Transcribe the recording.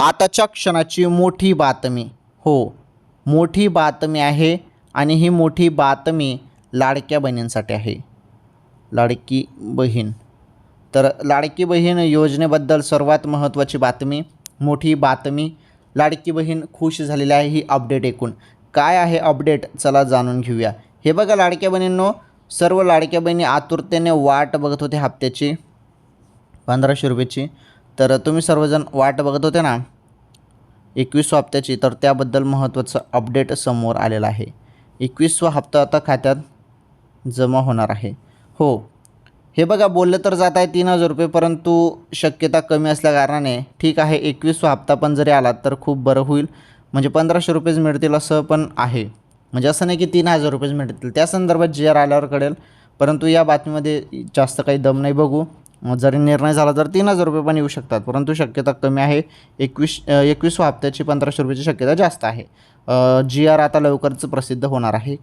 आताच्या क्षणाची मोठी बातमी. हो, मोठी बातमी आहे आणि ही मोठी बातमी लाडक्या बहिणींसाठी आहे. लाडकी बहीण. तर लाडकी बहीण योजनेबद्दल सर्वात महत्त्वाची बातमी, मोठी बातमी. लाडकी बहीण खुश झालेली आहे. ही अपडेट ऐकून काय आहे अपडेट, चला जाणून घेऊया. हे बघा लाडक्या बहिणींनो, सर्व लाडक्या बहिणी आतुरतेने वाट बघत होते हप्त्याची 1500 रुपयाची. तर तुम्ही सर्वजण वाट बघत होते ना 21व्या हप्त्याची, तर त्याबद्दल महत्त्वाचं अपडेट समोर आलेलं आहे. 21वा हप्ता आता खात्यात जमा होणार आहे. हो, हे बघा बोललं तर जात आहे 3000 रुपये, परंतु शक्यता कमी असल्याकारणाने ठीक आहे 21वा हप्ता पण जरी आला तर खूप बरं होईल. म्हणजे 1500 रुपयेच मिळतील असं पण आहे. म्हणजे असं नाही की 3000 रुपयेच मिळतील, त्या संदर्भात जी आर आल्यावर कळेल. परंतु या बातमीमध्ये जास्त काही दम नाही. बघू, जरी निर्णय झाला तर 3000 रुपये पण येऊ शकतात, परंतु शक्यता कमी आहे. 21व्या हप्त्याची 1500 रुपयाची शक्यता जास्त आहे. जी आर आता लवकरच प्रसिद्ध होणार आहे.